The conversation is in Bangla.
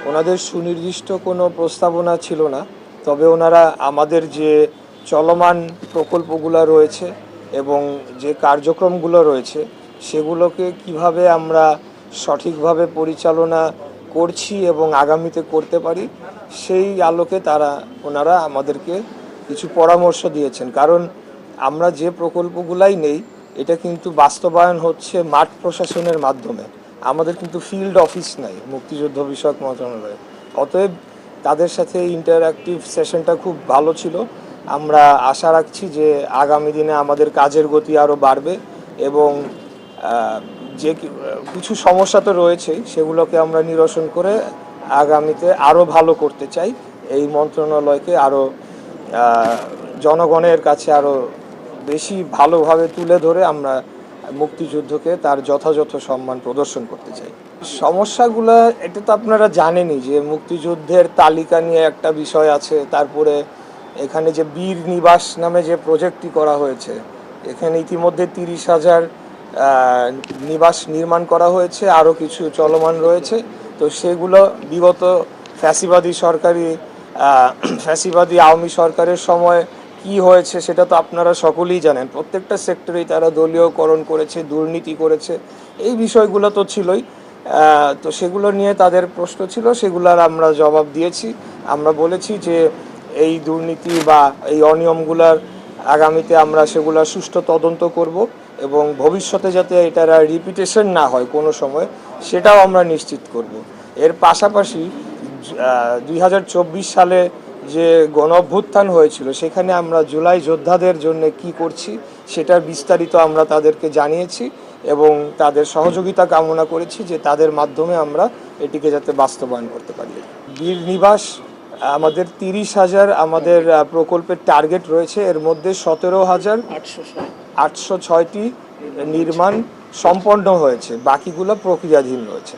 ওনাদের সুনির্দিষ্ট কোনো প্রস্তাবনা ছিল না, তবে ওনারা আমাদের যে চলমান প্রকল্পগুলো রয়েছে এবং যে কার্যক্রমগুলো রয়েছে সেগুলোকে কিভাবে আমরা সঠিকভাবে পরিচালনা করছি এবং আগামীতে করতে পারি সেই আলোকে ওনারা আমাদেরকে কিছু পরামর্শ দিয়েছেন। কারণ আমরা যে প্রকল্পগুলাই নেই এটা কিন্তু বাস্তবায়ন হচ্ছে মাঠ প্রশাসনের মাধ্যমে, আমাদের কিন্তু ফিল্ড অফিস নাই মুক্তিযুদ্ধ বিষয়ক মন্ত্রণালয়ে। অতএব তাদের সাথে ইন্টারঅ্যাক্টিভ সেশনটা খুব ভালো ছিল। আমরা আশা রাখছি যে আগামী দিনে আমাদের কাজের গতি আরও বাড়বে এবং যে কিছু সমস্যা তো রয়েছেই সেগুলোকে আমরা নিরসন করে আগামীতে আরও ভালো করতে চাই। এই মন্ত্রণালয়কে আরও জনগণের কাছে আরও বেশি ভালোভাবে তুলে ধরে আমরা মুক্তিযুদ্ধকে তার যথাযথ সম্মান প্রদর্শন করতে চাই। সমস্যাগুলো এটা তো আপনারা জানেনই যে মুক্তিযুদ্ধের তালিকা নিয়ে একটা বিষয় আছে, তারপরে এখানে যে বীর নিবাস নামে যে প্রজেক্টটি করা হয়েছে এখানে ইতিমধ্যে 30,000 নিবাস নির্মাণ করা হয়েছে, আরও কিছু চলমান রয়েছে। তো সেগুলো বিগত ফ্যাসিবাদী আওয়ামী সরকারের সময় কি হয়েছে সেটা তো আপনারা সকলেই জানেন। প্রত্যেকটা সেক্টরেই তারা দলীয়করণ করেছে, দুর্নীতি করেছে, এই বিষয়গুলো তো ছিলই। তো সেগুলো নিয়ে তাদের প্রশ্ন ছিল, সেগুলোর আমরা জবাব দিয়েছি। আমরা বলেছি যে এই দুর্নীতি বা এই অনিয়মগুলোর আগামীতে আমরা সেগুলোর সুষ্ঠু তদন্ত করব এবং ভবিষ্যতে যাতে এটার রিপিটেশন না হয় কোনো সময় সেটাও আমরা নিশ্চিত করব। এর পাশাপাশি 2024 সালে যে গণঅভ্যুত্থান হয়েছিল সেখানে আমরা জুলাই যোদ্ধাদের জন্য কি করছি সেটার বিস্তারিত আমরা তাদেরকে জানিয়েছি এবং তাদের সহযোগিতা কামনা করেছি যে তাদের মাধ্যমে আমরা এটিকে যাতে বাস্তবায়ন করতে পারি। বীর নিবাস আমাদের 30,000 আমাদের প্রকল্পের টার্গেট রয়েছে, এর মধ্যে 17,806টি নির্মাণ সম্পন্ন হয়েছে, বাকিগুলো প্রক্রিয়াধীন রয়েছে।